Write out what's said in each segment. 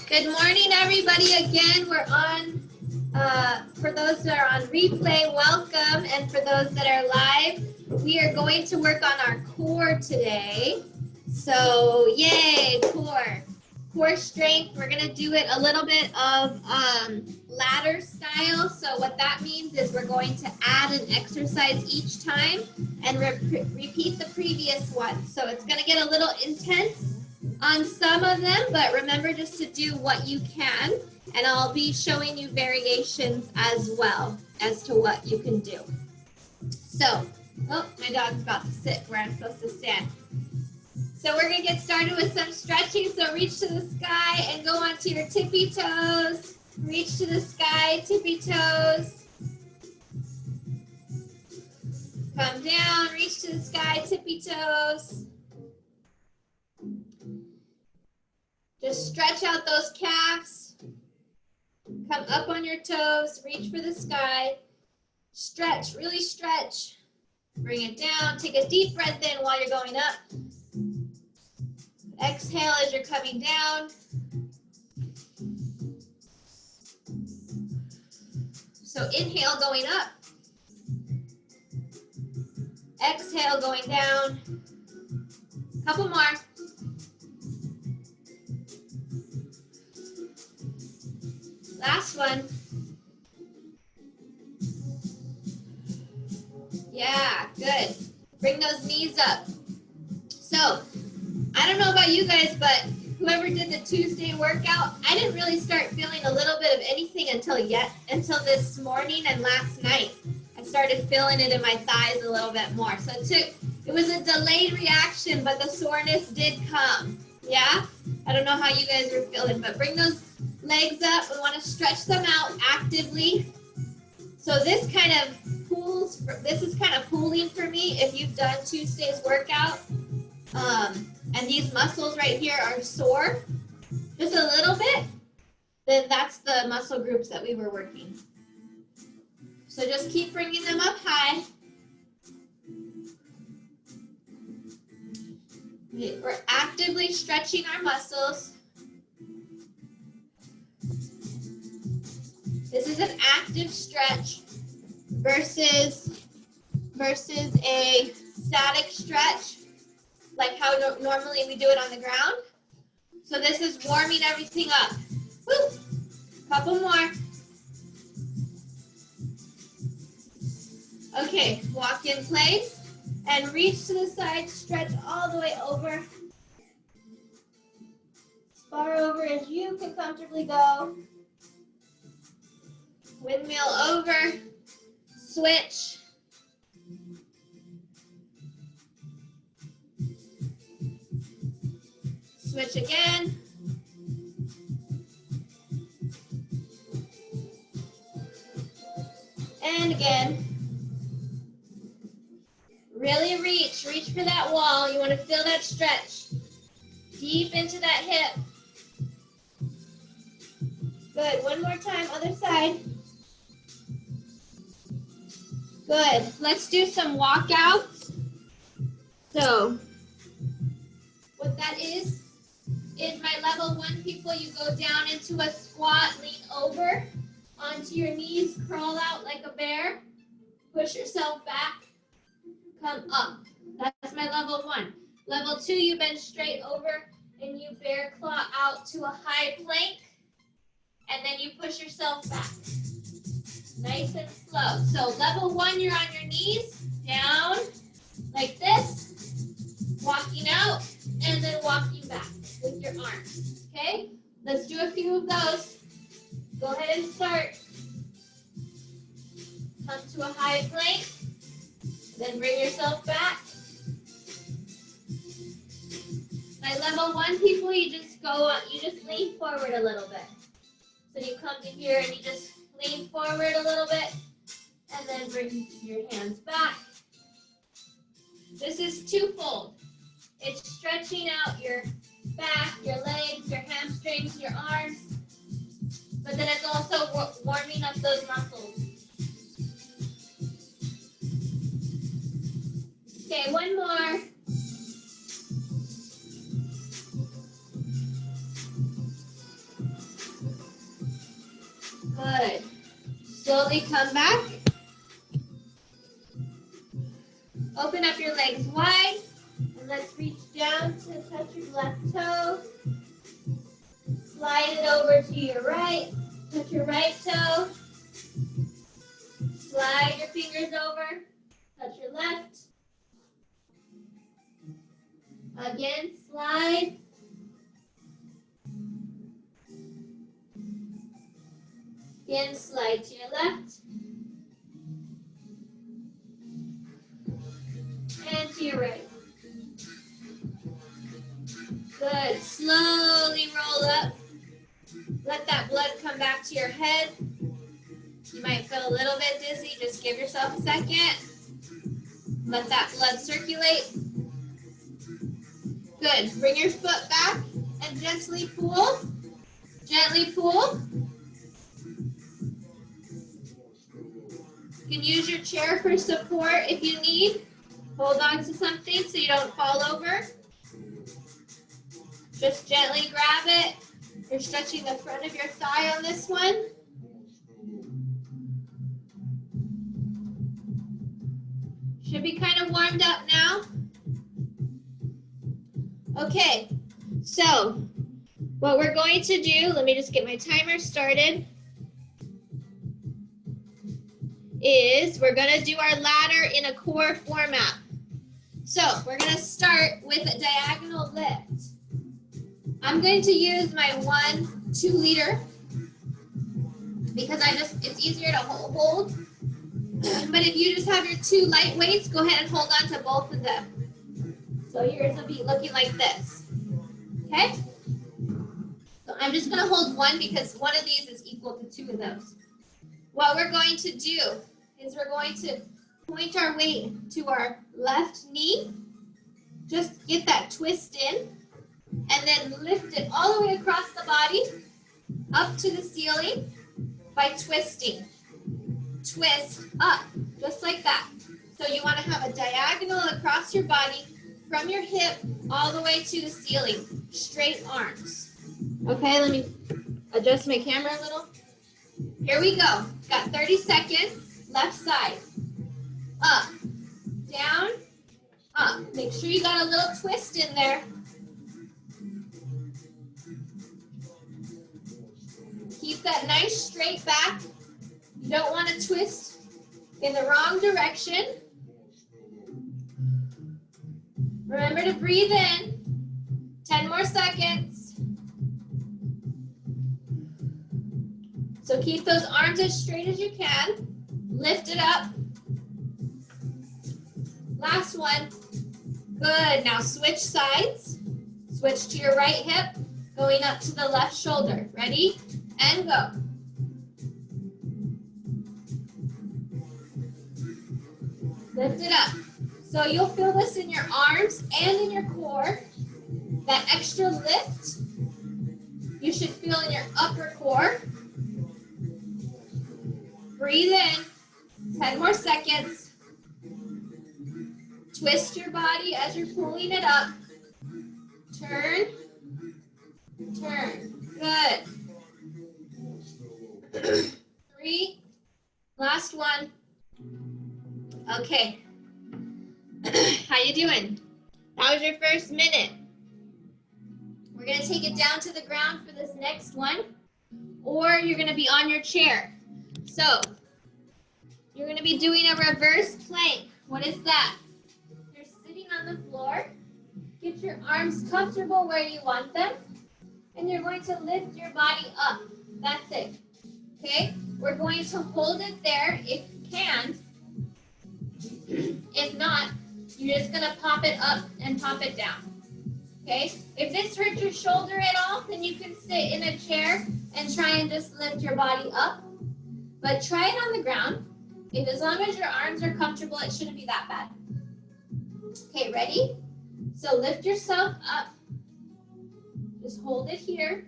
Good morning, everybody. Again, we're on, for those that are on replay, welcome. And for those that are live, we are going to work on our core today. So, yay, core. Core strength, we're going to do it a little bit of ladder style. So what that means is we're going to add an exercise each time and repeat the previous one. So it's going to get a little intense on some of them, but remember just to do what you can, and I'll be showing you variations as well as to what you can do. So, oh, my dog's about to sit where I'm supposed to stand. So we're gonna get started with some stretching. So reach to the sky and go onto your tippy toes. Reach to the sky, tippy toes. Come down, reach to the sky, tippy toes. Just stretch out those calves. Come up on your toes, reach for the sky. Stretch, really stretch. Bring it down, take a deep breath in while you're going up. Exhale as you're coming down. So inhale going up. Exhale going down. Couple more. Last one. Yeah, good. Bring those knees up. So, I don't know about you guys, but whoever did the Tuesday workout, I didn't really start feeling a little bit of anything until this morning and last night. I started feeling it in my thighs a little bit more. So it was a delayed reaction, but the soreness did come. Yeah? I don't know how you guys are feeling, but bring those legs up. We want to stretch them out actively. So this is kind of pulling for me if you've done Tuesday's workout. And these muscles right here are sore, just a little bit, then that's the muscle groups that we were working. So just keep bringing them up high. We're actively stretching our muscles. This is an active stretch versus a static stretch, like how normally we do it on the ground. So this is warming everything up. Woo! Couple more. Okay, walk in place and reach to the side, stretch all the way over. As far over as you can comfortably go. Windmill over, switch. Switch again. And again. Really reach for that wall. You want to feel that stretch. Deep into that hip. Good, one more time, other side. Good, let's do some walkouts. So, what that is my level 1 people, you go down into a squat, lean over onto your knees, crawl out like a bear, push yourself back, come up. That's my level 1. Level 2, you bend straight over and you bear claw out to a high plank, and then you push yourself back. Nice and slow. So level 1, you're on your knees, down like this, walking out, and then walking back with your arms, okay? Let's do a few of those. Go ahead and start. Come to a high plank, then bring yourself back. My level 1 people, you just lean forward a little bit. So you come to here and you just lean forward a little bit, and then bring your hands back. This is twofold. It's stretching out your back, your legs, your hamstrings, your arms, but then it's also warming up those muscles. Okay, one more. Good. Slowly come back. Open up your legs wide. And let's reach down to touch your left toe. Slide it over to your right. Touch your right toe. Slide your fingers over. Touch your left. Again, slide. Again, slide to your left. And to your right. Good. Slowly roll up. Let that blood come back to your head. You might feel a little bit dizzy. Just give yourself a second. Let that blood circulate. Good. Bring your foot back and gently pull. Gently pull. You can use your chair for support if you need. Hold on to something so you don't fall over. Just gently grab it. You're stretching the front of your thigh on this one. Should be kind of warmed up now. Okay, so what we're going to do, let me just get my timer started, is we're going to do our ladder in a core format. So we're going to start with a diagonal lift. I'm going to use my 1-2 liter because it's easier to hold. But if you just have your 2 light weights, go ahead and hold on to both of them. So yours will be looking like this. Okay? So I'm just going to hold one because one of these is equal to 2 of those. What we're going to do is we're going to point our weight to our left knee. Just get that twist in. And then lift it all the way across the body, up to the ceiling by twisting. Twist up, just like that. So you want to have a diagonal across your body from your hip all the way to the ceiling. Straight arms. Okay, let me adjust my camera a little. Here we go. Got 30 seconds. Left side. Up, down, up. Make sure you got a little twist in there. Keep that nice straight back. You don't want to twist in the wrong direction. Remember to breathe in. 10 more seconds. So keep those arms as straight as you can. Lift it up. Last one. Good. Now switch sides. Switch to your right hip, going up to the left shoulder. Ready? And go. Lift it up. So you'll feel this in your arms and in your core. That extra lift, you should feel in your upper core. Breathe in. 10 more seconds. Twist your body as you're pulling it up. Turn. Turn. Good. 3. Last one. Okay. How you doing? That was your first minute. We're going to take it down to the ground for this next one, or you're going to be on your chair. So, you're going to be doing a reverse plank. What is that? You're sitting on the floor. Get your arms comfortable where you want them, and you're going to lift your body up. That's it. Okay? We're going to hold it there if you can. If not, you're just going to pop it up and pop it down. Okay? If this hurts your shoulder at all, then you can sit in a chair and try and just lift your body up. But try it on the ground. If as long as your arms are comfortable, it shouldn't be that bad. Okay, ready? So lift yourself up. Just hold it here.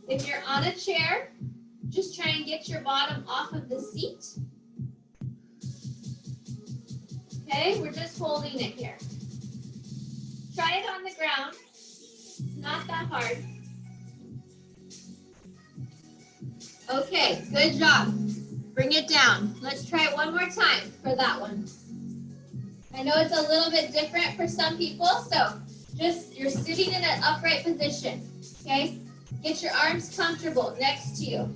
If you're on a chair, just try and get your bottom off of the seat. Okay, we're just holding it here. Try it on the ground. It's not that hard. Okay, good job. Bring it down. Let's try it one more time for that one. I know it's a little bit different for some people, so just you're sitting in an upright position, okay? Get your arms comfortable next to you.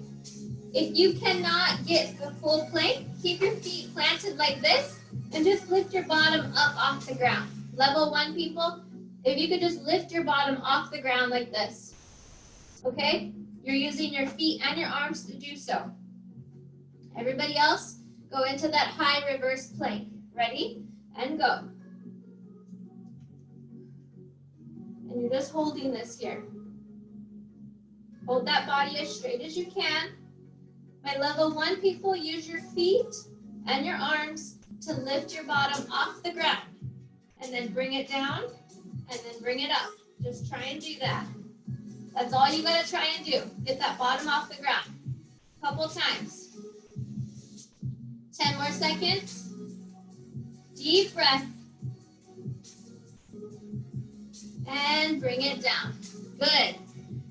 If you cannot get the full plank, keep your feet planted like this and just lift your bottom up off the ground. Level 1 people, if you could just lift your bottom off the ground like this, okay? You're using your feet and your arms to do so. Everybody else, go into that high reverse plank. Ready? And go. And you're just holding this here. Hold that body as straight as you can. My level 1 people, use your feet and your arms to lift your bottom off the ground. And then bring it down, and then bring it up. Just try and do that. That's all you gotta try and do. Get that bottom off the ground. A couple times. 10 more seconds. Deep breath. And bring it down. Good.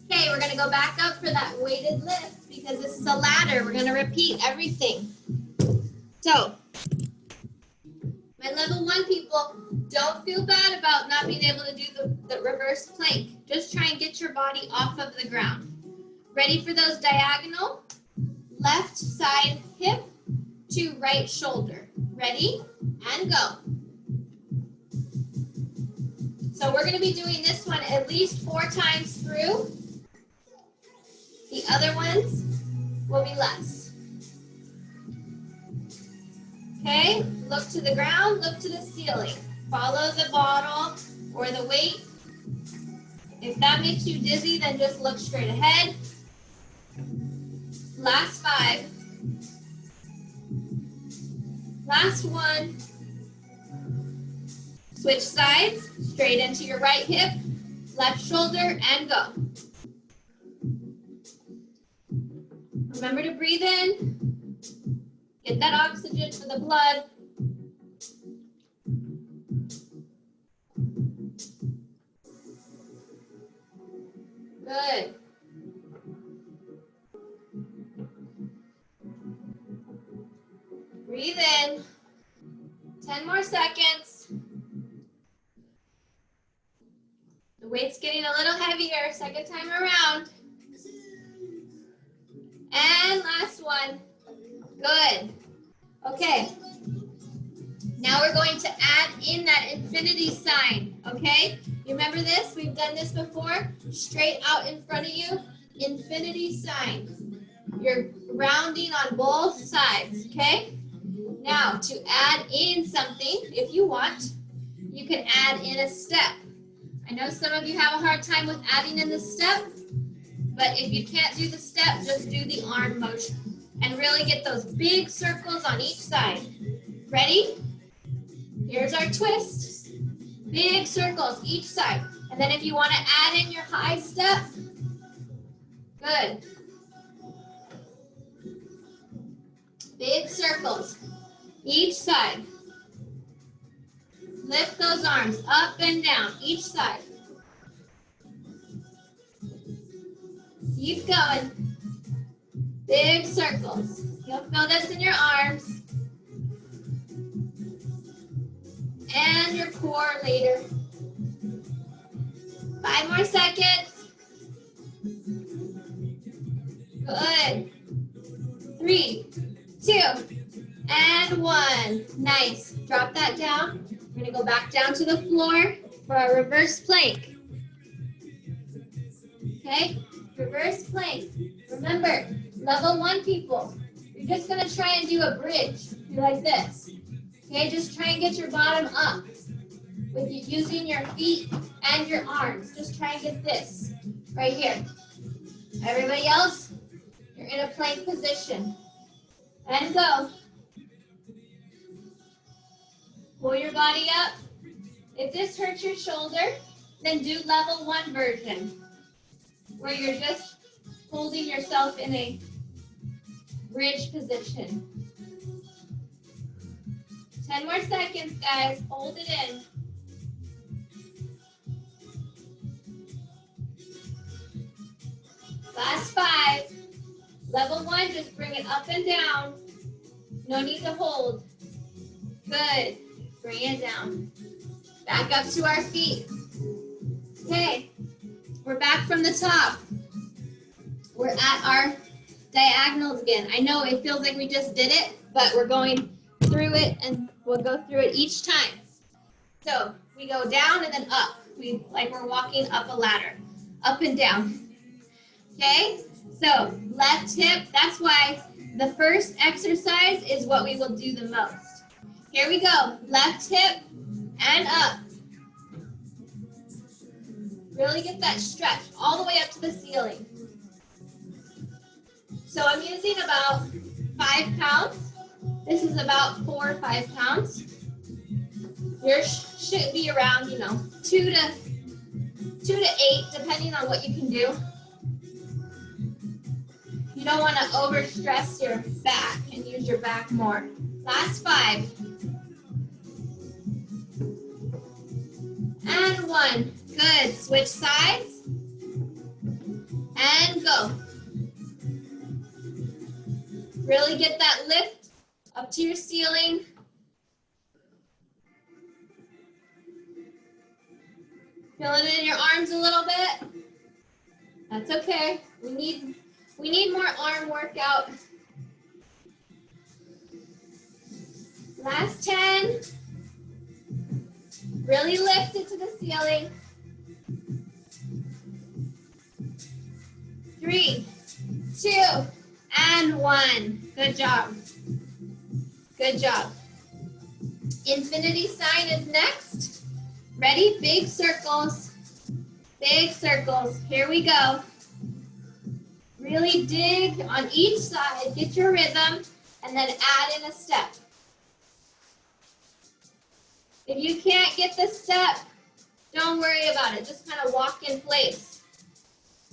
Okay, we're gonna go back up for that weighted lift because this is a ladder. We're gonna repeat everything. So, my level 1 people, don't feel bad about not being able to do the reverse plank. Just try and get your body off of the ground. Ready for those diagonal? Left side hip to right shoulder. Ready? And go. So we're going to be doing this one at least 4 times through. The other ones will be less. Okay, look to the ground, look to the ceiling. Follow the bottle or the weight. If that makes you dizzy, then just look straight ahead. Last 5. Last 1. Switch sides, straight into your right hip, left shoulder, and go. Remember to breathe in. Get that oxygen for the blood. Good. Breathe in. 10 more seconds. The weight's getting a little heavier, second time around. And last one. Good. Okay. Now we're going to add in that infinity sign, okay? You remember this? We've done this before. Straight out in front of you, infinity sign. You're rounding on both sides, okay? Now, to add in something, if you want, you can add in a step. I know some of you have a hard time with adding in the step, but if you can't do the step, just do the arm motion and really get those big circles on each side. Ready? Here's our twist. Big circles each side. And then if you want to add in your high step, good. Big circles each side. Lift those arms up and down each side. Keep going. Big circles. You'll feel this in your arms and your core later. 5 more seconds. Good. 3, 2, and 1. Nice. Drop that down. We're going to go back down to the floor for our reverse plank. Okay? Reverse plank. Remember, level 1 people, you're just going to try and do a bridge. Do like this. Okay? Just try and get your bottom up with you using your feet and your arms. Just try and get this right here. Everybody else, you're in a plank position. And go. Pull your body up. If this hurts your shoulder, then do level 1 version, where you're just holding yourself in a bridge position. 10 more seconds, guys. Hold it in. Last 5. Level 1, just bring it up and down. No need to hold. Good. Bring it down. Back up to our feet. Okay. We're back from the top. We're at our diagonals again. I know it feels like we just did it, but we're going through it and we'll go through it each time. So we go down and then up. Like we're walking up a ladder, up and down. Okay, so left hip, that's why the first exercise is what we will do the most. Here we go, left hip and up. Really get that stretch all the way up to the ceiling. So I'm using about 5 pounds. This is about 4 or 5 pounds. Yours should be around, 2 to 8, depending on what you can do. You don't want to overstress your back and use your back more. Last 5. And 1. Good. Switch sides. And go. Really get that lift up to your ceiling. Feel it in your arms a little bit. That's okay. We need more arm workout. Last 10. Really lift it to the ceiling. 3, 2, and 1. Good job. Good job. Infinity sign is next. Ready? Big circles. Big circles. Here we go. Really dig on each side. Get your rhythm. And then add in a step. If you can't get the step, don't worry about it. Just kind of walk in place.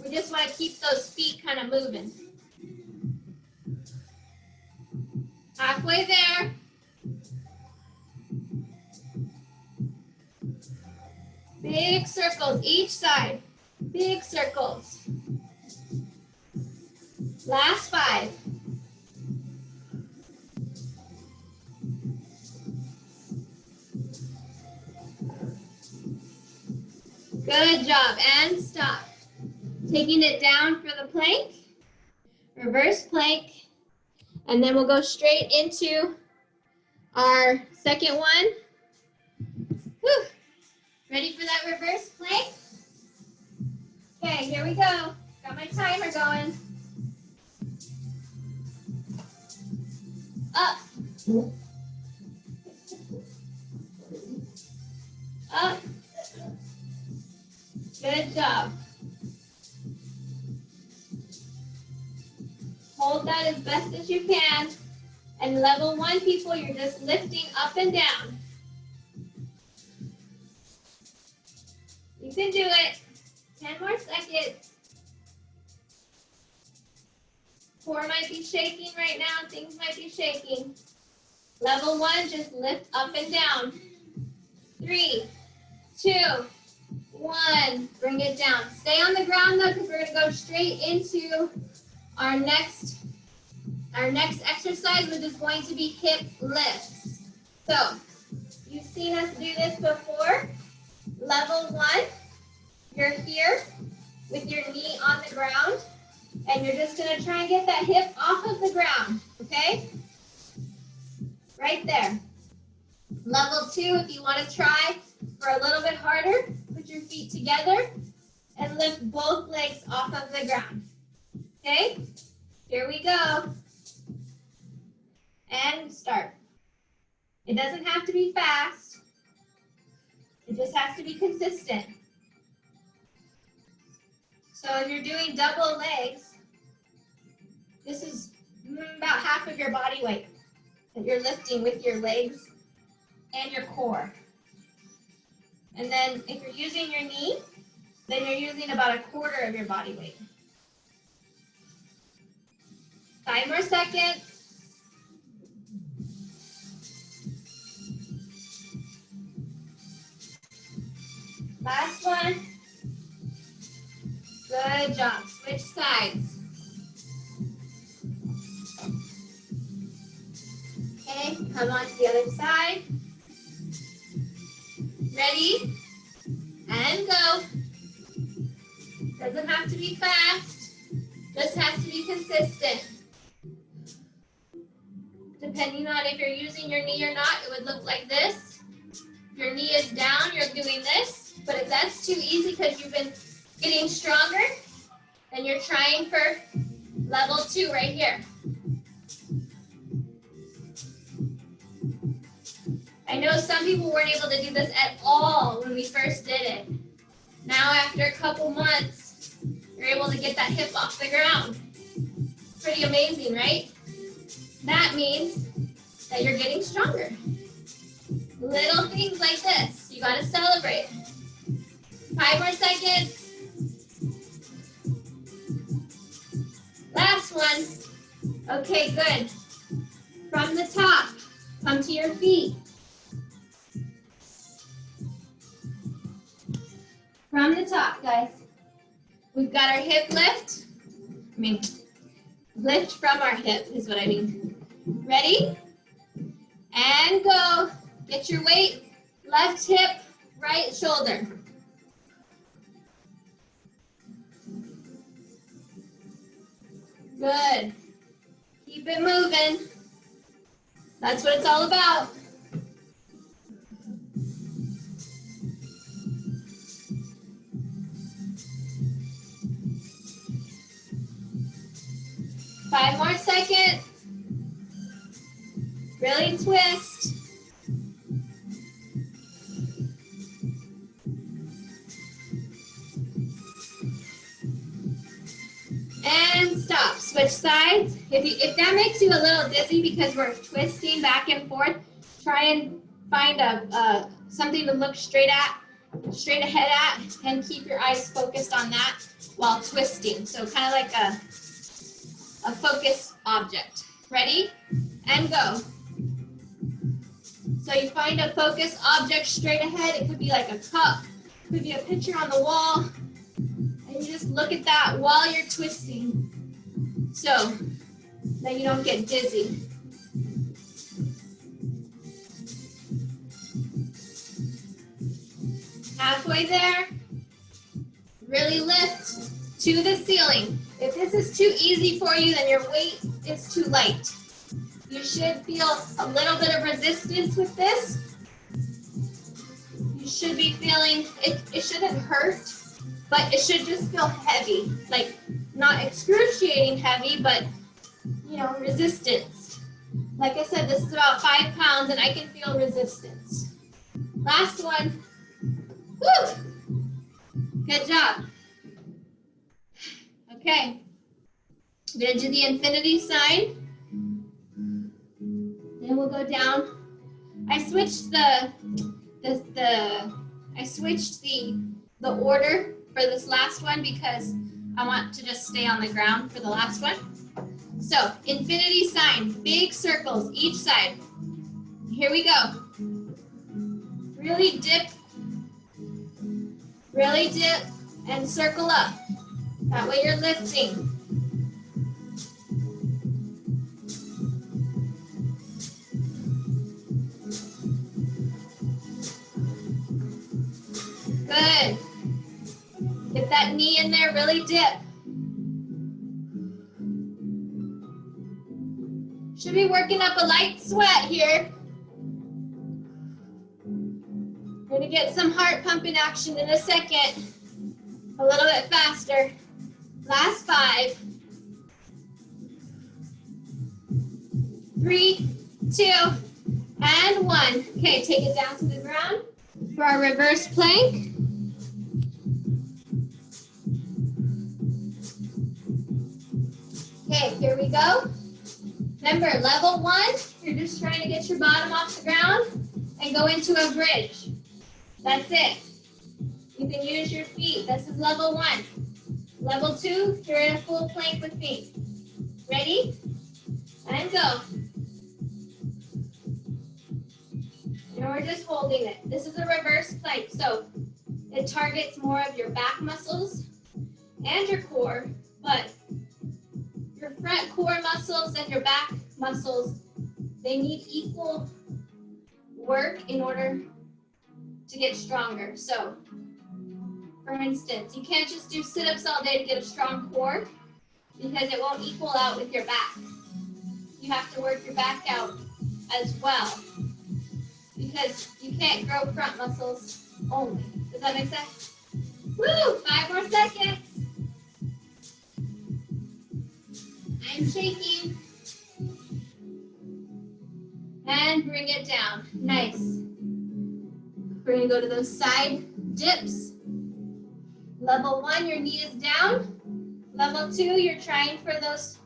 We just want to keep those feet kind of moving. Halfway there. Big circles each side. Big circles. Last 5. Good job. And stop. Taking it down for the plank. Reverse plank. And then we'll go straight into our second one. Whew. Ready for that reverse plank? Okay, here we go. Got my timer going. Up. Up. Good job. Hold that as best as you can. And level 1 people, you're just lifting up and down. You can do it. 10 more seconds. 4 might be shaking right now. Things might be shaking. Level 1, just lift up and down. 3, 2, 1. Bring it down. Stay on the ground though, because we're going to go straight into our next exercise, which is going to be hip lifts. So, you've seen us do this before. Level 1, you're here with your knee on the ground, and you're just going to try and get that hip off of the ground, okay? Right there. Level 2, if you want to try for a little bit harder, put your feet together and lift both legs off of the ground. Okay? Here we go. And start. It doesn't have to be fast. It just has to be consistent. So if you're doing double legs, this is about half of your body weight that you're lifting with your legs and your core. And then if you're using your knee, then you're using about 1/4 of your body weight. 5 more seconds. Last one. Good job. Switch sides. Come on to the other side. Ready? And go. Doesn't have to be fast, just has to be consistent. Depending on if you're using your knee or not, it would look like this. If your knee is down, you're doing this. But if that's too easy because you've been getting stronger, then you're trying for level 2 right here. I know some people weren't able to do this at all when we first did it. Now after a couple months, you're able to get that hip off the ground. Pretty amazing, right? That means that you're getting stronger. Little things like this, you gotta celebrate. 5 more seconds. Last one. Okay, good. From the top, come to your feet. From the top, guys. We've got our hip lift. Lift from our hip is what I mean. Ready? And go. Get your weight. Left hip, right shoulder. Good. Keep it moving. That's what it's all about. Five more seconds. Really twist. And stop. Switch sides. If that makes you a little dizzy because we're twisting back and forth, try and find something to look straight ahead at, and keep your eyes focused on that while twisting. So kind of like a focus object. Ready? And go. So you find a focus object straight ahead. It could be like a cup. It could be a picture on the wall. And you just look at that while you're twisting, so that you don't get dizzy. Halfway there, really lift to the ceiling. If this is too easy for you, then your weight is too light. You should feel a little bit of resistance with this. You should be feeling, it shouldn't hurt, but it should just feel heavy, like not excruciating heavy, but resistance. Like I said, this is about 5 pounds and I can feel resistance. Last one. Woo! Good job. Okay. I'm gonna do the infinity sign. Then we'll go down. I switched the order for this last one because I want to just stay on the ground for the last one. So, infinity sign, big circles each side. Here we go. Really dip, and circle up. That way you're lifting. Good. Get that knee in there, really dip. Should be working up a light sweat here. We're gonna get some heart pumping action in a second. A little bit faster. Last 5. 3, 2, and 1. Okay, take it down to the ground for our reverse plank. Okay, here we go. Remember, level 1, you're just trying to get your bottom off the ground and go into a bridge. That's it. You can use your feet. This is level 1. Level 2, you're in a full plank with me. Ready? And go. And we're just holding it. This is a reverse plank, so it targets more of your back muscles and your core, but your front core muscles and your back muscles They need equal work in order to get stronger. So, for instance, you can't just do sit-ups all day to get a strong core because it won't equal out with your back. You have to work your back out as well because you can't grow front muscles only. Does that make sense? Woo! 5 more seconds. I'm shaking. And bring it down. Nice. We're going to go to those side dips. Level 1, your knee is down. Level 2, you're trying for those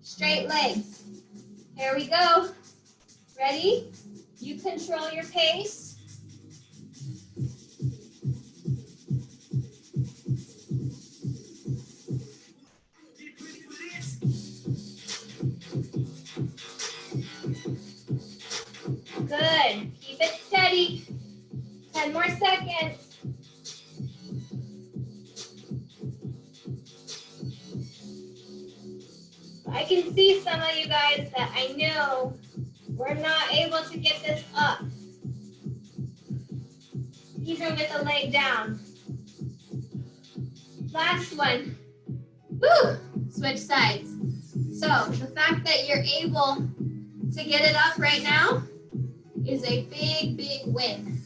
straight legs. Here we go. Ready? You control your pace. Good. Keep it steady. 10 more seconds. I can see some of you guys that I know we're not able to get this up, even with the leg down. Last one. Woo! Switch sides. So the fact that you're able to get it up right now is a big, big win.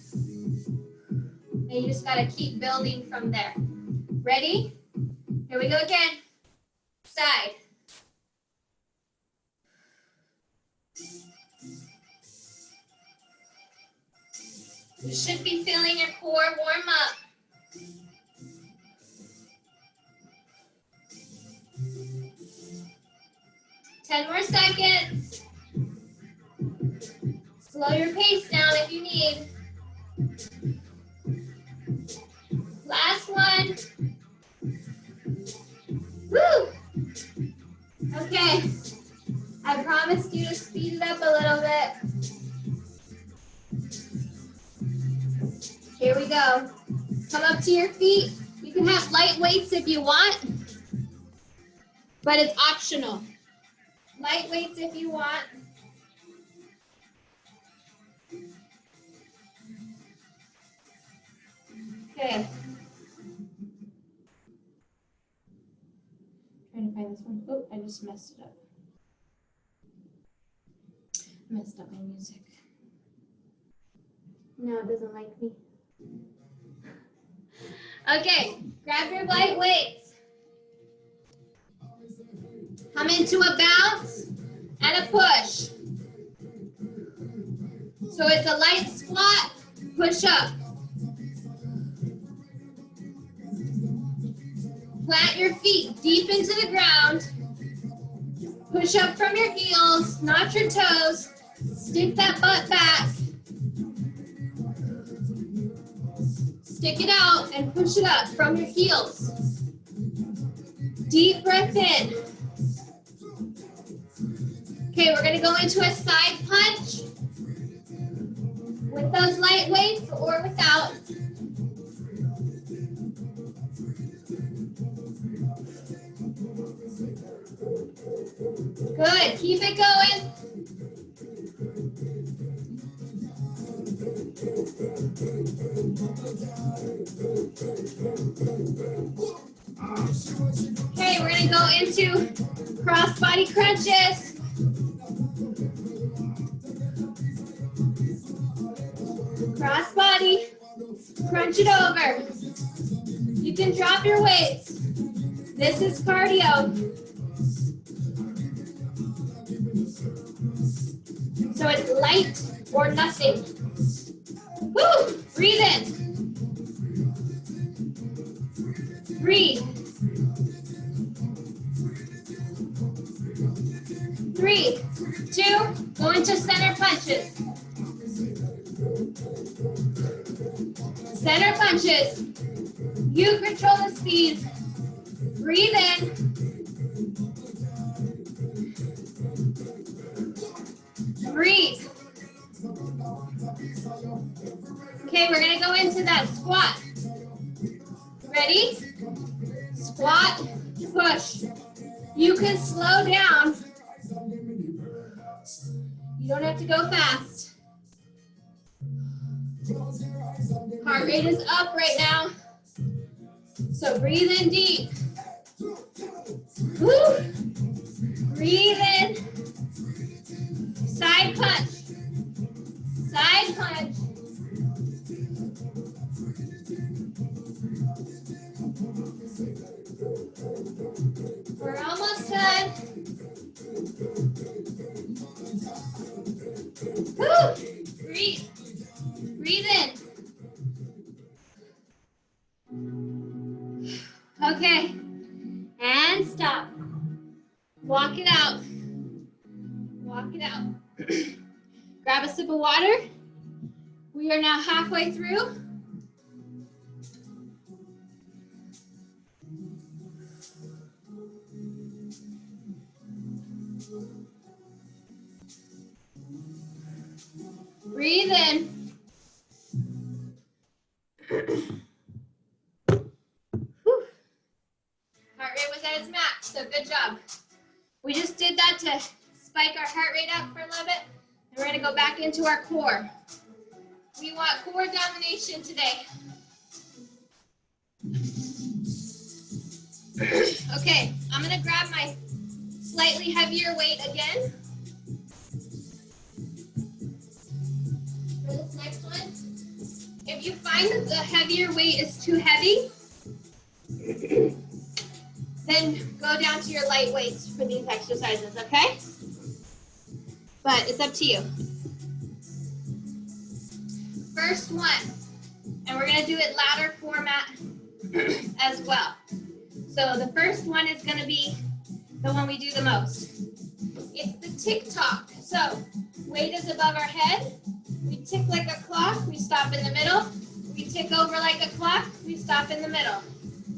And you just gotta keep building from there. Ready? Here we go again. Side. You should be feeling your core warm up. Ten more seconds. Slow your pace down if you need. Last one. Woo! Okay. I promised you to speed it up a little bit. Here we go. Come up to your feet. You can have light weights if you want, but it's optional. Light weights if you want. Okay. Trying to find this one. Oh, I just messed it up. Messed up my music. No, it doesn't like me. Okay, grab your light weights. Come into a bounce and a push. So it's a light squat, push up. Plant your feet deep into the ground. Push up from your heels, not your toes. Stick that butt back. Stick it out and push it up from your heels. Deep breath in. Okay, we're gonna go into a side punch with those light weights or without. Good, keep it going. Okay, we're gonna go into cross body crunches. Cross body, crunch it over. You can drop your weights. This is cardio. So it's light or nothing. Woo! Breathe in. Breathe. 3, 2, go into center punches. Center punches. You control the speed. Breathe in. Breathe. Okay, we're gonna go into that squat. Ready? Squat, push. You can slow down. You don't have to go fast. Heart rate is up right now. So breathe in deep. Woo. Breathe in. Side punch. Side punch. We're almost done. Woo. Breathe. Breathe in. Okay. And stop. Walk it out. Walk it out. Grab a sip of water. We are now halfway through. Breathe in. Heart rate was at its max, so good job. We just did that to spike our heart rate up for a little bit, and we're gonna go back into our core. We want core domination today. Okay, I'm gonna grab my slightly heavier weight again. For this next one, if you find that the heavier weight is too heavy, then go down to your light weights for these exercises, okay? But it's up to you. First one, and we're gonna do it ladder format as well. So the first one is gonna be the one we do the most. It's the tick-tock. So weight is above our head. We tick like a clock, we stop in the middle. We tick over like a clock, we stop in the middle.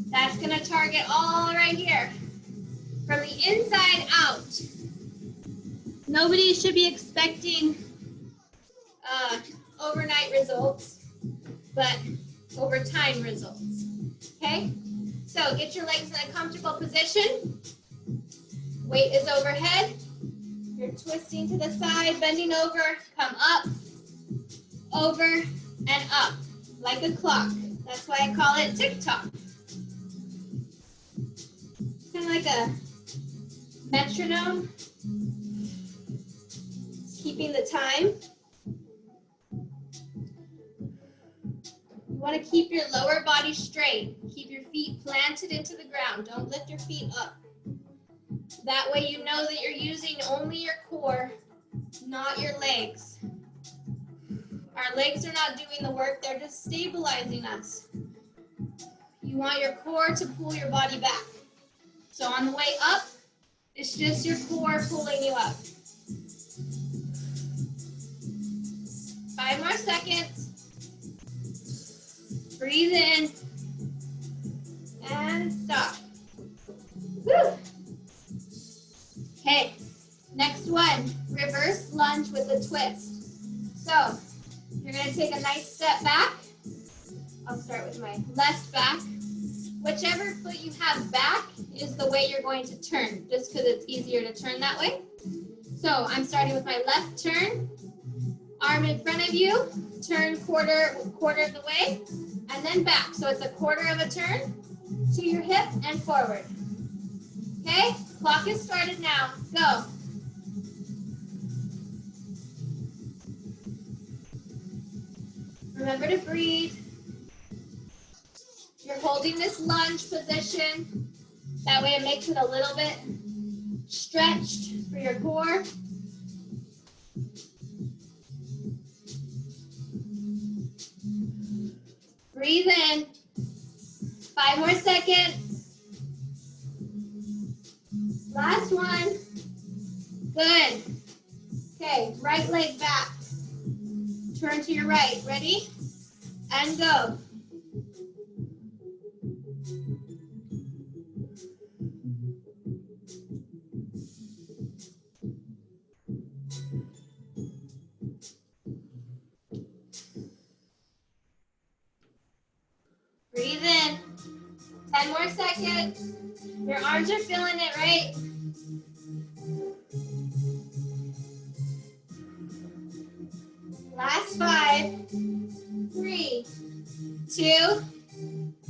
That's gonna target all right here. From the inside out. Nobody should be expecting overnight results, but over time results, okay? So get your legs in a comfortable position. Weight is overhead. You're twisting to the side, bending over, come up, over, and up, like a clock. That's why I call it tick-tock. Kind of like a metronome. It's keeping the time. You want to keep your lower body straight. Keep your feet planted into the ground. Don't lift your feet up. That way you know that you're using only your core, not your legs. Our legs are not doing the work, they're just stabilizing us. You want your core to pull your body back. So on the way up, it's just your core pulling you up. 5 more seconds. Breathe in and stop. Woo. Okay, next one, reverse lunge with a twist. So you're gonna take a nice step back. I'll start with my left back. Whichever foot you have back is the way you're going to turn, just because it's easier to turn that way. So I'm starting with my left turn, arm in front of you, turn quarter of the way, and then back. So it's a quarter of a turn to your hip and forward. Okay, clock is started now. Go. Remember to breathe. You're holding this lunge position. That way it makes it a little bit stretched for your core. Breathe in. 5 more seconds. Last one. Good. Okay, right leg back. Turn to your right. Ready? And go. Breathe in. 10 more seconds. Your arms are feeling it, right? Last 5, 3, 2,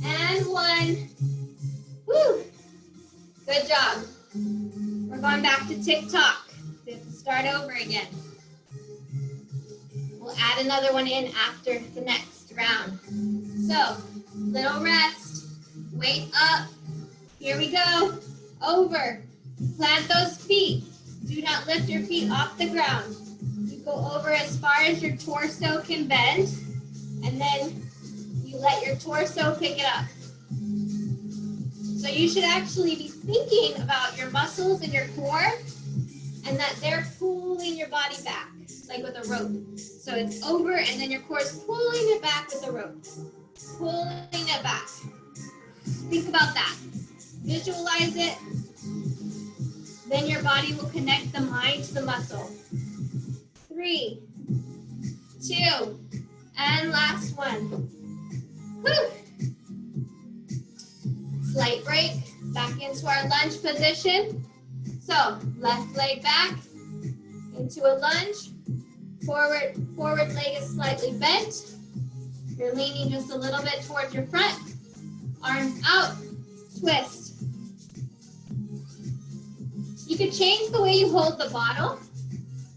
and 1. Woo! Good job. We're going back to tick-tock. We have to start over again. We'll add another one in after the next round. So, little rest, weight up. Here we go. Over. Plant those feet. Do not lift your feet off the ground. You go over as far as your torso can bend, and then you let your torso pick it up. So you should actually be thinking about your muscles and your core, and that they're pulling your body back, like with a rope. So it's over, and then your core is pulling it back with a rope. Pulling it back. Think about that. Visualize it. Then your body will connect the mind to the muscle. 3, 2, and last one. Whew. Slight break, back into our lunge position. So, left leg back, into a lunge. Forward leg is slightly bent. You're leaning just a little bit towards your front. Arms out, twist. You could change the way you hold the bottle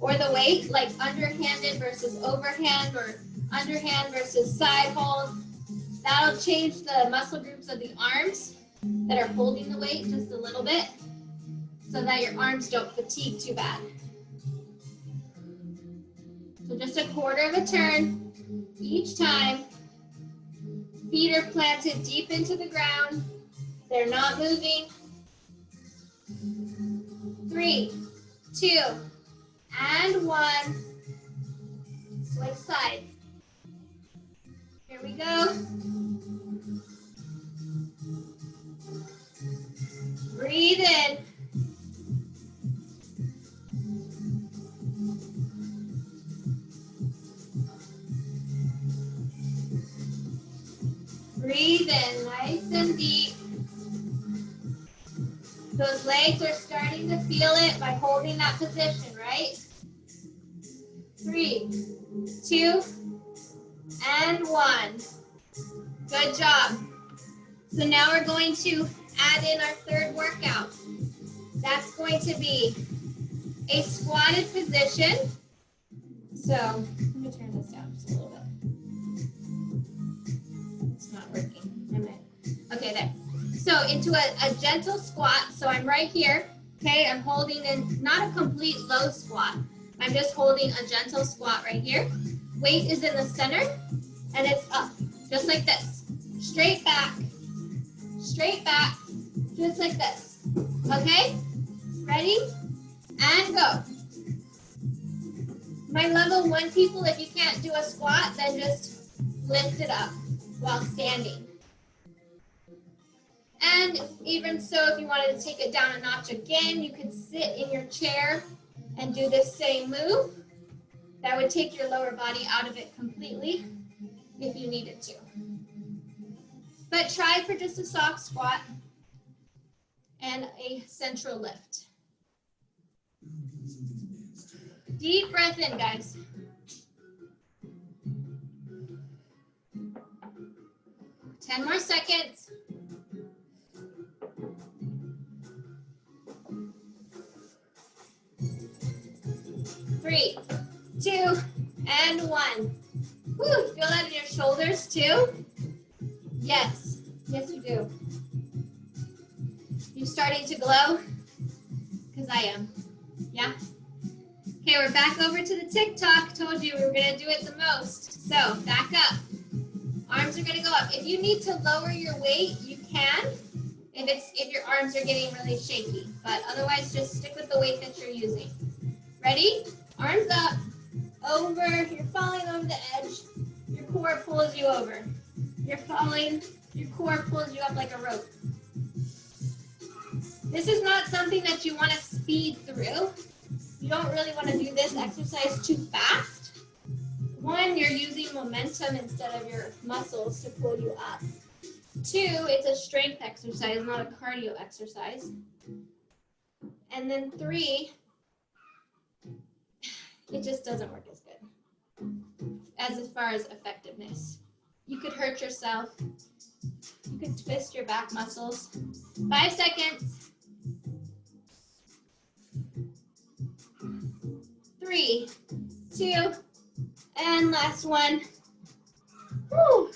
or the weight, like underhanded versus overhand, or underhand versus side hold. That'll change the muscle groups of the arms that are holding the weight just a little bit so that your arms don't fatigue too bad. So just a quarter of a turn each time. Feet are planted deep into the ground. They're not moving. 3, 2, and 1. Switch sides. Here we go. Breathe in. Breathe in, nice and deep. Those legs are starting to feel it by holding that position, right? 3, 2, and 1. Good job. So now we're going to add in our third workout. That's going to be a squatted position. So let me turn this down just a little bit. It's not working. Okay, there. So into a gentle squat. So I'm right here. Okay, I'm holding in not a complete low squat. I'm just holding a gentle squat right here. Weight is in the center and it's up, just like this. Straight back, just like this. Okay, ready? And go. My level 1 people, if you can't do a squat, then just lift it up while standing. And even so, if you wanted to take it down a notch again, you could sit in your chair and do this same move. That would take your lower body out of it completely if you needed to. But try for just a soft squat and a central lift. Deep breath in, guys. Ten more seconds. 3, 2, and 1. Whew, feel that in your shoulders too? Yes, yes you do. You starting to glow? Because I am, yeah? Okay, we're back over to the tick-tock. Told you we were gonna do it the most. So, back up. Arms are gonna go up. If you need to lower your weight, you can, if your arms are getting really shaky. But otherwise, just stick with the weight that you're using. Ready? Arms up, over, you're falling over the edge. Your core pulls you over. You're falling, your core pulls you up like a rope. This is not something that you want to speed through. You don't really want to do this exercise too fast. 1, you're using momentum instead of your muscles to pull you up. 2, it's a strength exercise, not a cardio exercise. And then 3, it just doesn't work as good. as far as effectiveness. You could hurt yourself. You could twist your back muscles. 5 seconds. 3, 2, and last one. Whew.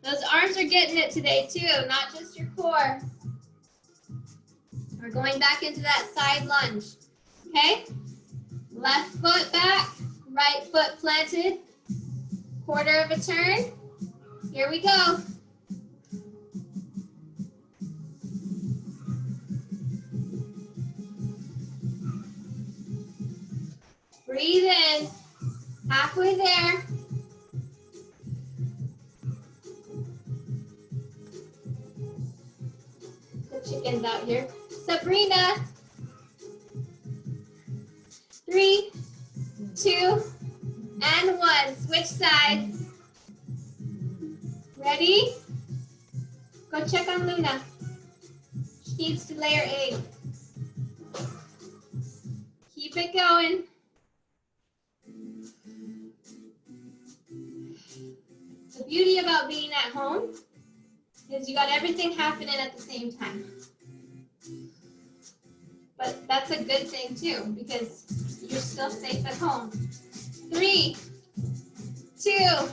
Those arms are getting it today too, not just your core. We're going back into that side lunge, okay? Left foot back, right foot planted, quarter of a turn. Here we go. Breathe in, halfway there. The chicken's out here. Sabrina. 3, 2, and 1. Switch sides. Ready? Go check on Luna. She needs to lay her egg. Keep it going. The beauty about being at home is you got everything happening at the same time. But that's a good thing too, because you're still safe at home. 3, 2,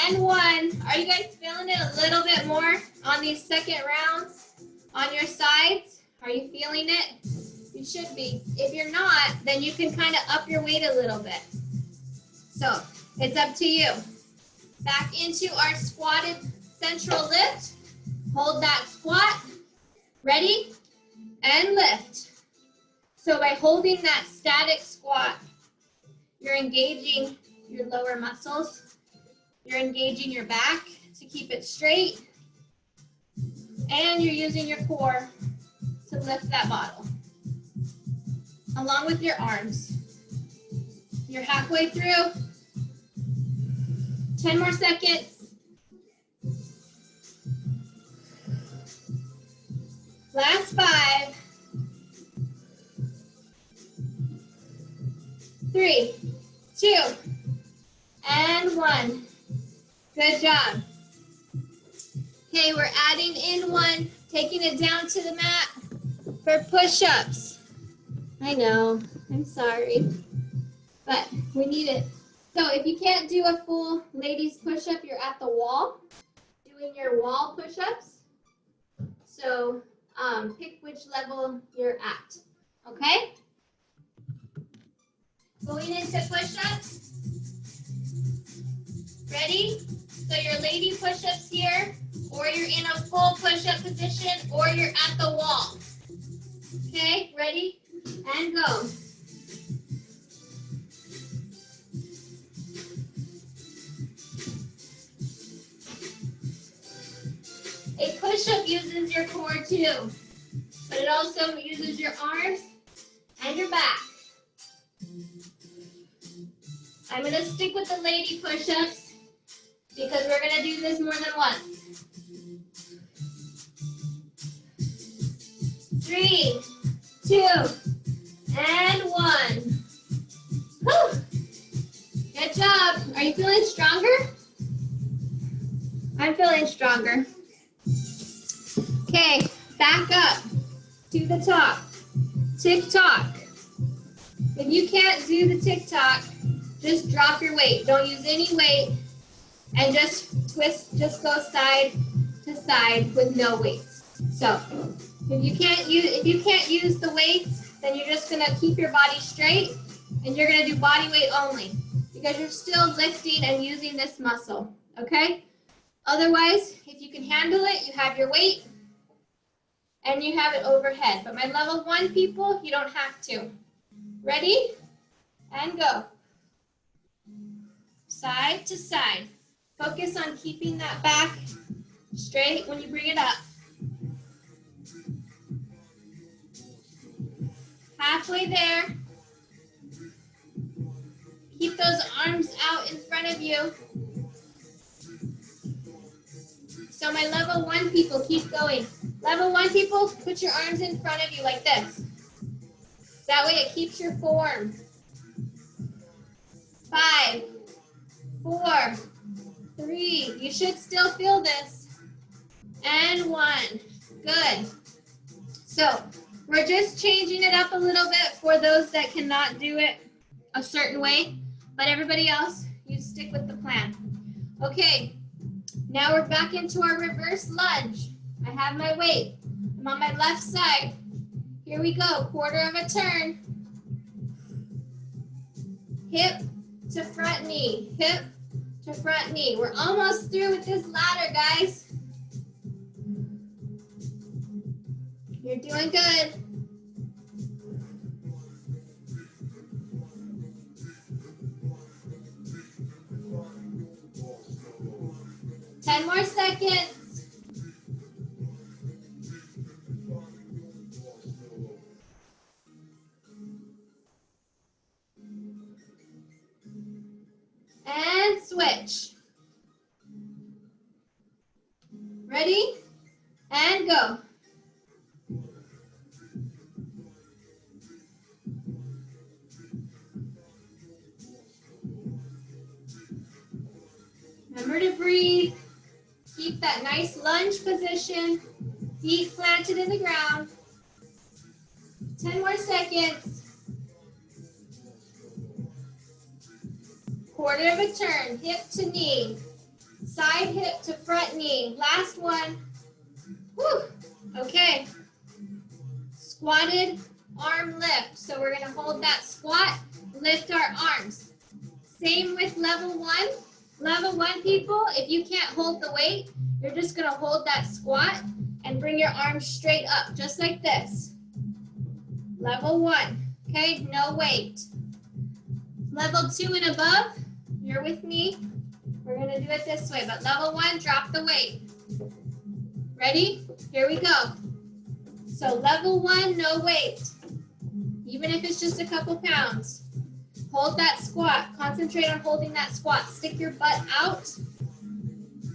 and 1. Are you guys feeling it a little bit more on these second rounds on your sides? Are you feeling it? You should be. If you're not, then you can kind of up your weight a little bit. So it's up to you. Back into our squatted central lift. Hold that squat. Ready? And lift. So by holding that static squat, you're engaging your lower muscles. You're engaging your back to keep it straight. And you're using your core to lift that bottle, along with your arms. You're halfway through. 10 more seconds. Last 5. 3, 2, and 1. Good job. Okay, we're adding in 1, taking it down to the mat for push-ups. I know, I'm sorry, but we need it. So if you can't do a full ladies push-up, you're at the wall doing your wall push-ups. So pick which level you're at, okay? Going into push-ups. Ready? So your lady push-ups here, or you're in a full push-up position, or you're at the wall. Okay, ready? And go. A push-up uses your core too, but it also uses your arms and your back. I'm going to stick with the lady push-ups because we're going to do this more than once. 3, 2, and 1. Whew. Good job. Are you feeling stronger? I'm feeling stronger. Okay, back up to the top. Tick-tock. If you can't do the tick-tock, just drop your weight. Don't use any weight and just twist, just go side to side with no weights. So if you can't use the weights, then you're just gonna keep your body straight and you're gonna do body weight only because you're still lifting and using this muscle, okay? Otherwise, if you can handle it, you have your weight and you have it overhead. But my level 1 people, you don't have to. Ready? And go. Side to side. Focus on keeping that back straight when you bring it up. Halfway there. Keep those arms out in front of you. So my level 1 people, keep going. Level 1 people, put your arms in front of you like this. That way it keeps your form. 5, 4, 3. You should still feel this. And 1. Good. So we're just changing it up a little bit for those that cannot do it a certain way, but everybody else, you stick with the plan. Okay, now we're back into our reverse lunge. I have my weight. I'm on my left side. Here we go, quarter of a turn. Hip to front knee, hip to front knee. We're almost through with this ladder, guys. You're doing good. Ten more seconds. And switch. Ready? And go. Remember to breathe. Keep that nice lunge position. Feet planted in the ground. 10 more seconds. Quarter of a turn, hip to knee. Side hip to front knee. Last one. Whew. Okay. Squatted arm lift. So we're going to hold that squat, lift our arms. Same with level 1. Level 1 people, if you can't hold the weight, you're just going to hold that squat and bring your arms straight up, just like this. Level 1, okay, no weight. Level 2 and above, you're with me. We're going to do it this way, but level 1, drop the weight. Ready? Here we go. So level 1, no weight, even if it's just a couple pounds. Hold that squat. Concentrate on holding that squat. Stick your butt out.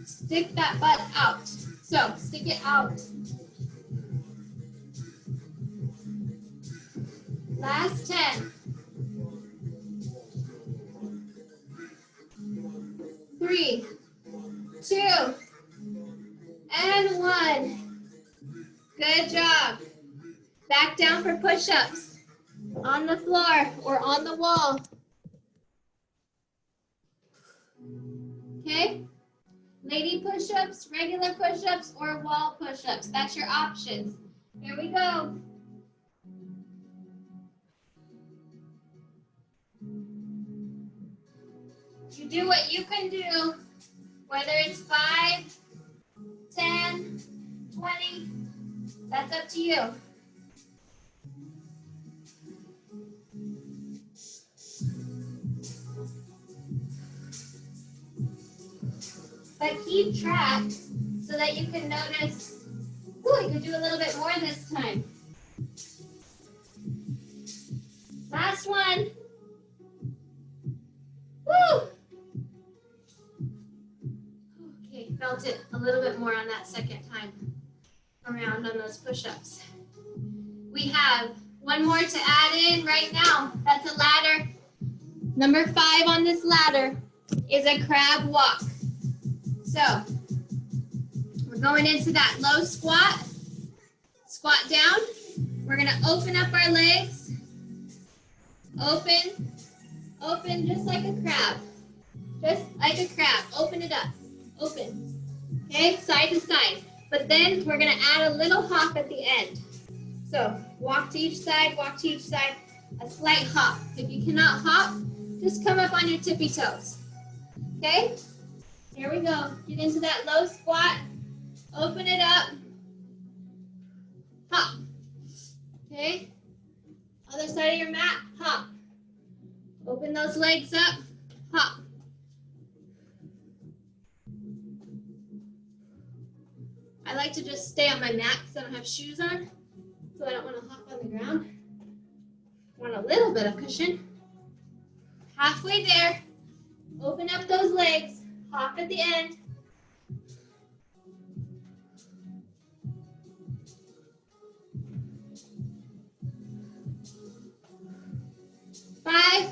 Stick that butt out. So stick it out. Last 10. 3, 2, and 1. Good job. Back down for push-ups. On the floor or on the wall. Okay? Lady push-ups, regular push-ups, or wall push-ups. That's your options. Here we go. You do what you can do, whether it's 5, 10, 20, that's up to you. But keep track so that you can notice, ooh, you can do a little bit more this time. Last one. Woo! Okay, felt it a little bit more on that second time around on those push-ups. We have one more to add in right now. That's a ladder. Number 5 on this ladder is a crab walk. So we're going into that low squat. Squat down. We're going to open up our legs. Open, open just like a crab. Just like a crab. Open it up. Open. Okay, side to side. But then we're going to add a little hop at the end. So walk to each side, a slight hop. If you cannot hop, just come up on your tippy toes. Okay? Here we go. Get into that low squat. Open it up. Hop. Okay? Other side of your mat, hop. Open those legs up, hop. I like to just stay on my mat because I don't have shoes on, so I don't want to hop on the ground. I want a little bit of cushion. Halfway there, open up those legs, hop at the end. Five,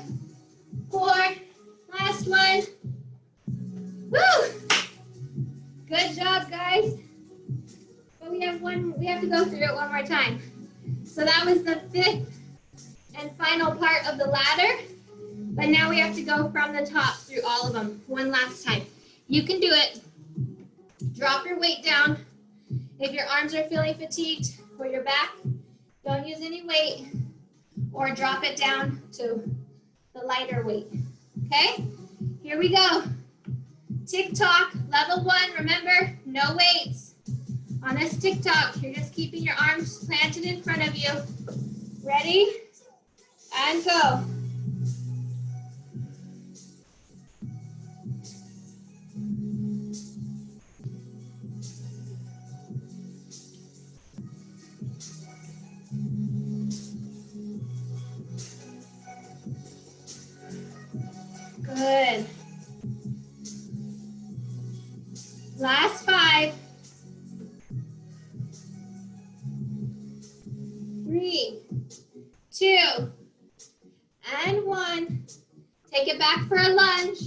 4, we have to go through it one more time. So that was the 5th and final part of the ladder. But now we have to go from the top through all of them one last time. You can do it. Drop your weight down. If your arms are feeling fatigued or your back, don't use any weight, or drop it down to the lighter weight. Okay? Here we go. TikTok, level 1, remember, no weights. On this TikTok, you're just keeping your arms planted in front of you. Ready? And go. Good. Last 5. 3, 2, and 1. Take it back for a lunge.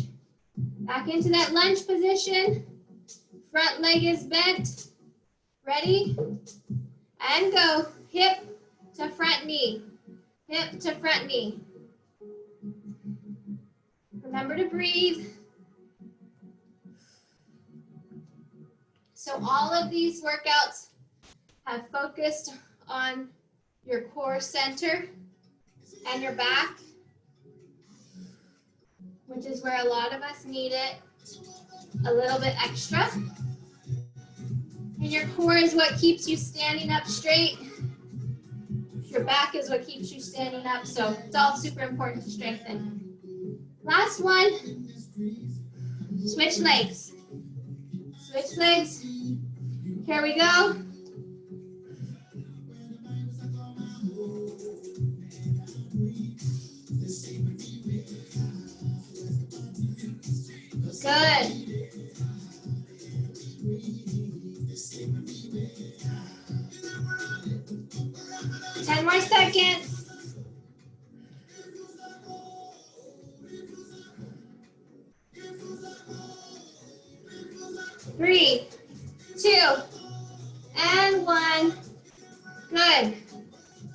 Back into that lunge position. Front leg is bent. Ready? And go. Hip to front knee. Hip to front knee. Remember to breathe. So all of these workouts have focused on your core center and your back, which is where a lot of us need it a little bit extra. And your core is what keeps you standing up straight. Your back is what keeps you standing up, so it's all super important to strengthen. Last one, switch legs. Switch legs. Here we go. Good. Ten more seconds. 3, 2, and 1. Good.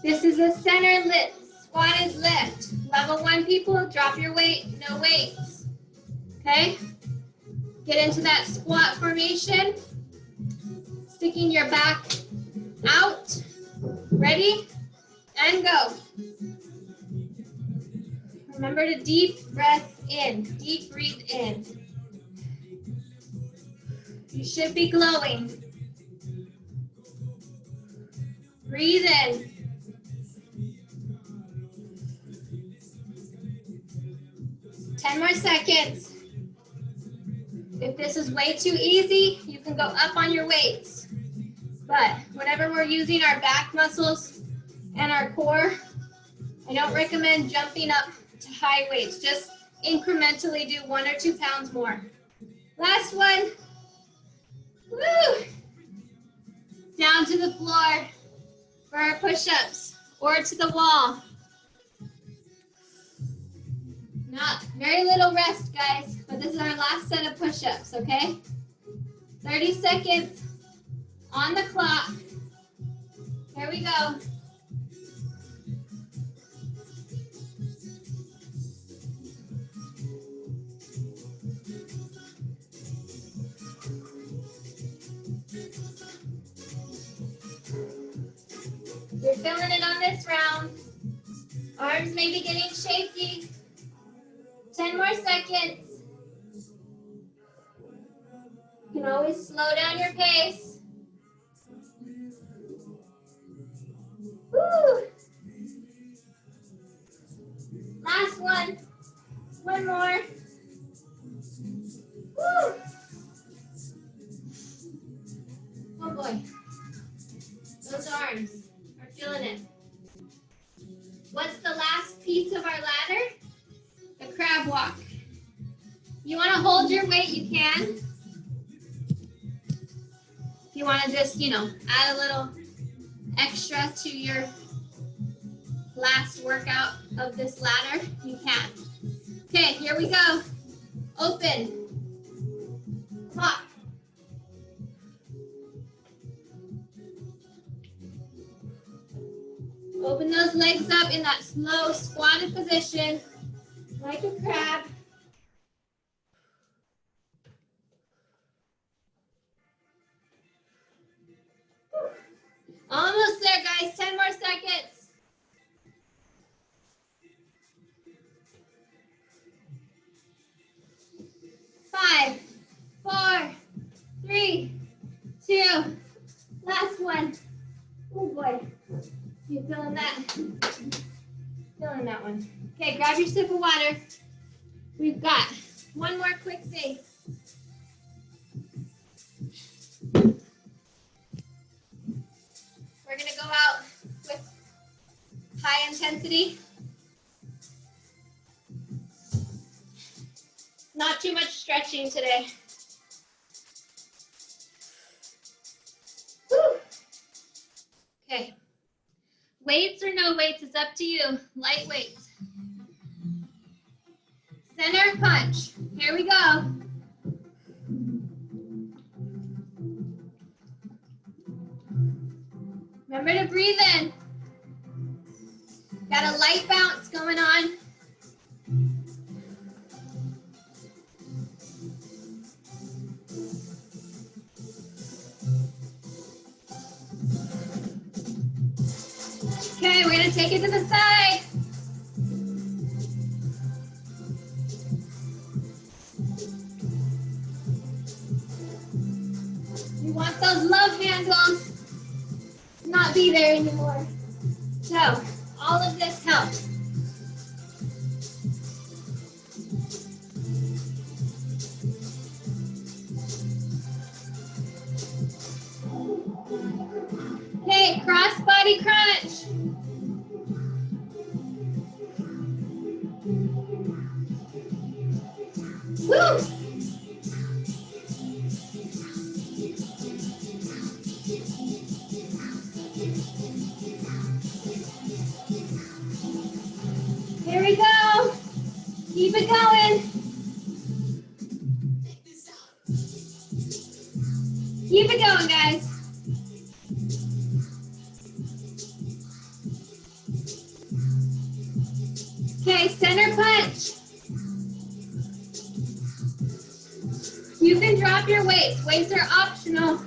This is a center lift, squatted lift. Level 1 people, drop your weight, no weights. Okay? Get into that squat formation. Sticking your back out. Ready? And go. Remember to deep breath in. Deep breathe in. You should be glowing. Breathe in. Ten more seconds. If this is way too easy, you can go up on your weights. But whenever we're using our back muscles and our core, I don't recommend jumping up to high weights. Just incrementally do 1 or 2 pounds more. Last one. Woo! Down to the floor for our push-ups or to the wall. Not very little rest, guys, but this is our last set of push-ups, okay? 30 seconds on the clock. Here we go. You're feeling it on this round. Arms may be getting shaky. 10 more seconds. You can always slow down your pace. Woo! Last one. One more. Woo! Oh boy. Those arms are feeling it. What's the last piece of our ladder? The crab walk. You want to hold your weight, you can. If you want to just, add a little extra to your last workout of this ladder, you can. Okay, here we go. Open. Clock. Open those legs up in that slow squatted position, like a crab. Almost there, guys. 10 more seconds. 5, 4, 3, 2. Last one. Oh boy. You feeling that? Feeling that one. Okay, grab your sip of water. We've got one more quick thing. We're gonna go out with high intensity. Not too much stretching today. Whew. Okay. Weights or no weights, it's up to you. Light weights. Center punch. Here we go. Remember to breathe in. Got a light bounce going on. Okay, we're gonna take it to the side. We want those love handles to not be there anymore. So, all of this helps. Okay, cross body crunch. Woo! Here we go. Keep it going. Keep it going, guys. Okay, center punch. You can drop your weights. Weights are optional.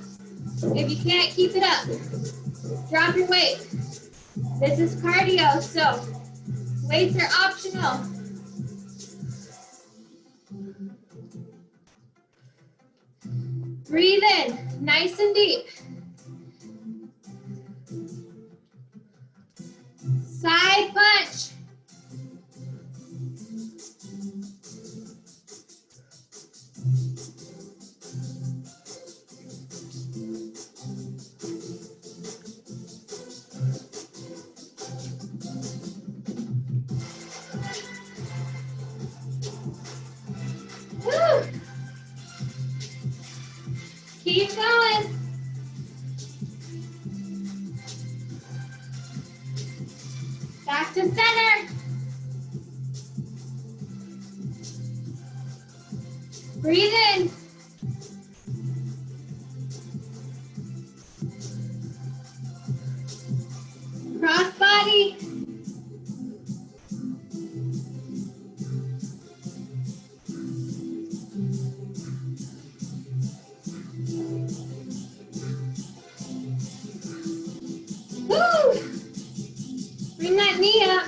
If you can't keep it up, drop your weight. This is cardio, so weights are optional. Breathe in, nice and deep. Side punch. Woo. Keep going. Back to center. Breathe in. Cross body. Woo! Bring that knee up.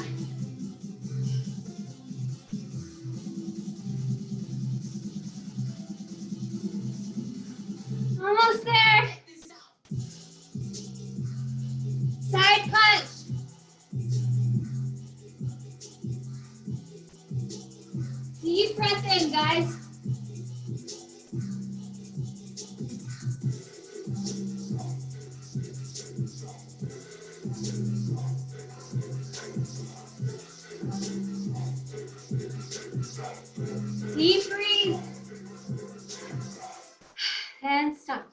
Almost there. Side punch. Deep breath in, guys. Deep breathe. And stop.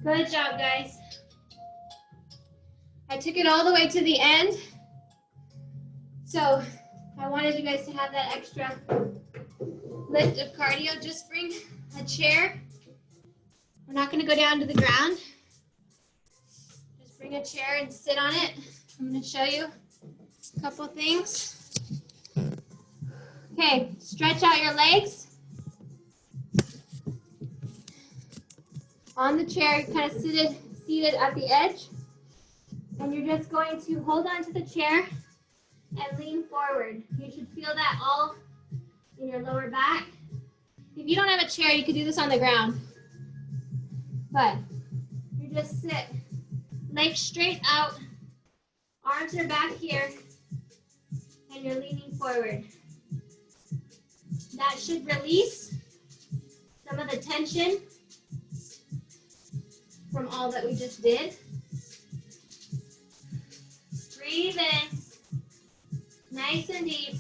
Good job, guys. I took it all the way to the end. So I wanted you guys to have that extra lift of cardio. Just bring a chair. We're not going to go down to the ground. Just Bring a chair and sit on it. I'm going to show you a couple things. Okay, stretch out your legs. On the chair, you're kind of seated at the edge. And you're just going to hold on to the chair and lean forward. You should feel that all in your lower back. If you don't have a chair, you could do this on the ground. But you just sit, legs straight out, arms are back here, and you're leaning forward. That should release some of the tension from all that we just did. Breathe in, nice and deep.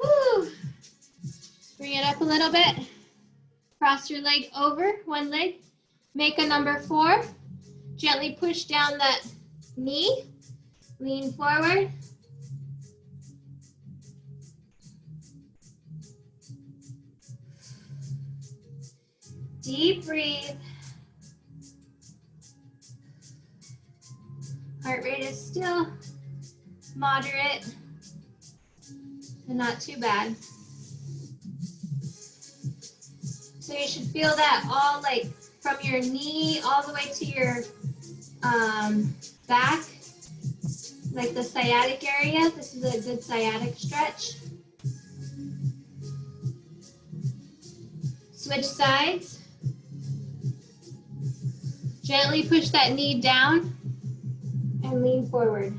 Woo. Bring it up a little bit. Cross your leg over, one leg. Make a number 4. Gently push down that knee. Lean forward. Deep breathe. Heart rate is still moderate and not too bad. So you should feel that all like from your knee all the way to your back, like the sciatic area. This is a good sciatic stretch. Switch sides. Gently push that knee down and lean forward.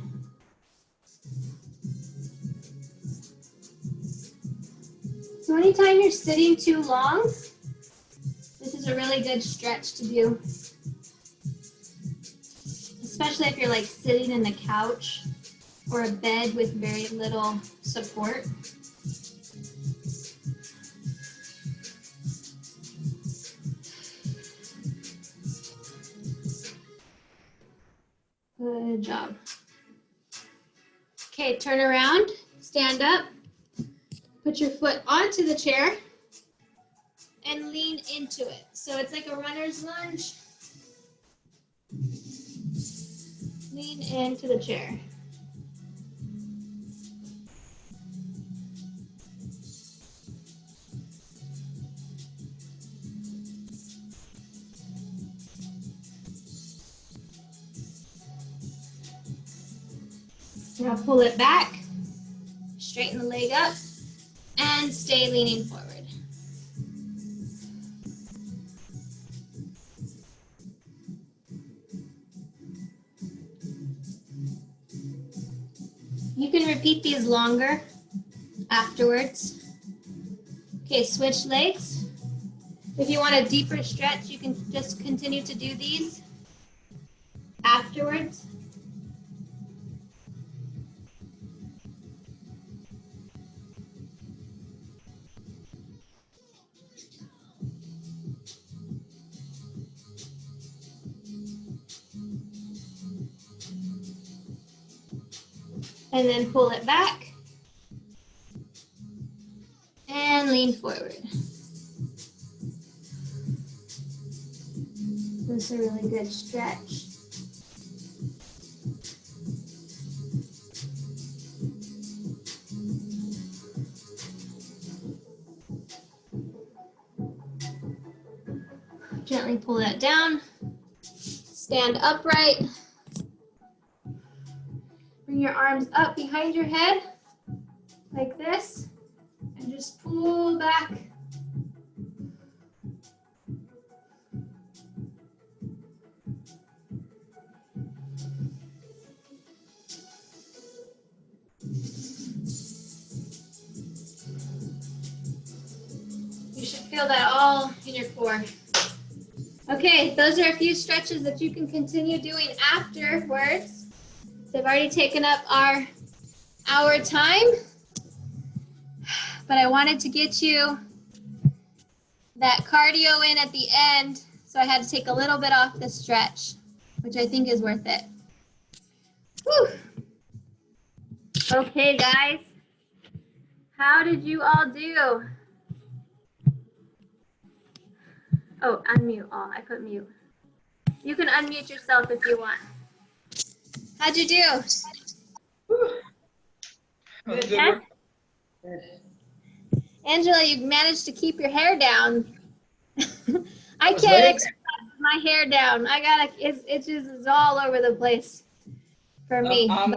So anytime you're sitting too long, this is a really good stretch to do. Especially if you're like sitting in the couch or a bed with very little support. Good job. Okay, turn around, stand up, put your foot onto the chair, and lean into it. So it's like a runner's lunge. Lean into the chair. Now pull it back, straighten the leg up, and stay leaning forward. You can repeat these longer afterwards. Okay, switch legs. If you want a deeper stretch, you can just continue to do these afterwards. And then pull it back and lean forward. This is a really good stretch. Gently pull that down. Stand upright. Bring your arms up behind your head, like this, and just pull back. You should feel that all in your core. Okay, those are a few stretches that you can continue doing afterwards. They've already taken up our hour time, but I wanted to get you that cardio in at the end, so I had to take a little bit off the stretch, which I think is worth it. Whew. Okay, guys, how did you all do? Oh, unmute. Oh, I put mute. You can unmute yourself if you want. How'd you do? Good. Okay. Angela, you managed to keep your hair down. I can't express my hair down. It just is all over the place for me. I'm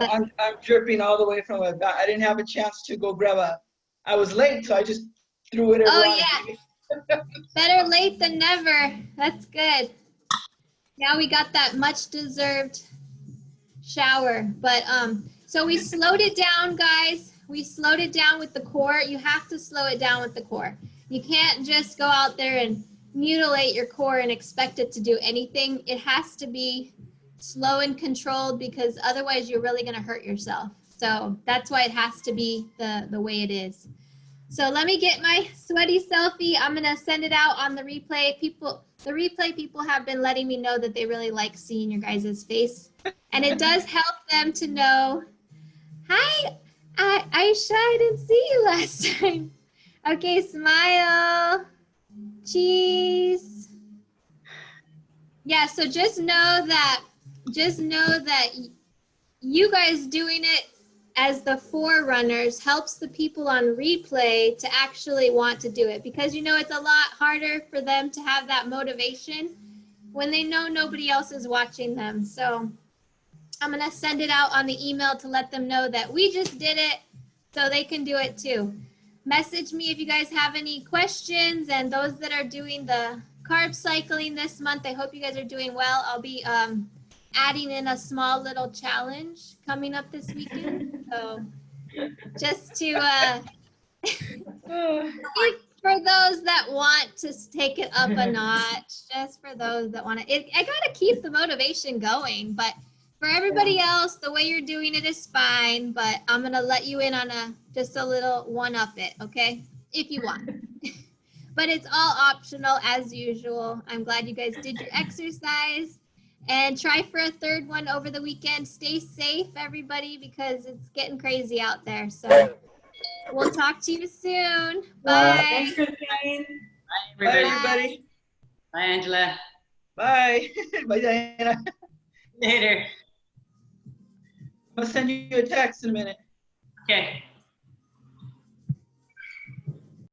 dripping all the way from my back. I didn't have a chance to go grab I was late, so I just threw whatever on. Yeah. Better late than never. That's good. Now we got that much deserved shower. But so we slowed it down, guys. We slowed it down with the core. You have to slow it down with the core. You can't just go out there and mutilate your core and expect it to do anything. It has to be slow and controlled, because otherwise you're really going to hurt yourself. So that's why it has to be the way it is. So let me get my sweaty selfie. I'm going to send it out on the replay. The replay people have been letting me know that they really like seeing your guys' face. And it does help them to know, hi, Aisha, I didn't see you last time. Okay, smile, cheese. Yeah, so just know that you guys doing it as the forerunners helps the people on replay to actually want to do it, because it's a lot harder for them to have that motivation when they know nobody else is watching them. So I'm going to send it out on the email to let them know that we just did it, so they can do it too. Message me if you guys have any questions, and those that are doing the carb cycling this month, I hope you guys are doing well. I'll be adding in a small little challenge coming up this weekend. So just to for those that want to take it up a notch, just for those that want to, I got to keep the motivation going, but for everybody else, the way you're doing it is fine, but I'm going to let you in on just a little one-up it, okay? If you want. But it's all optional as usual. I'm glad you guys did your exercise, and try for a third one over the weekend. Stay safe, everybody, because it's getting crazy out there. So we'll talk to you soon. Bye. Thanks, Christine. Bye, everybody. Bye, Angela. Bye. Bye, Diana. Later. I'll send you a text in a minute. Okay.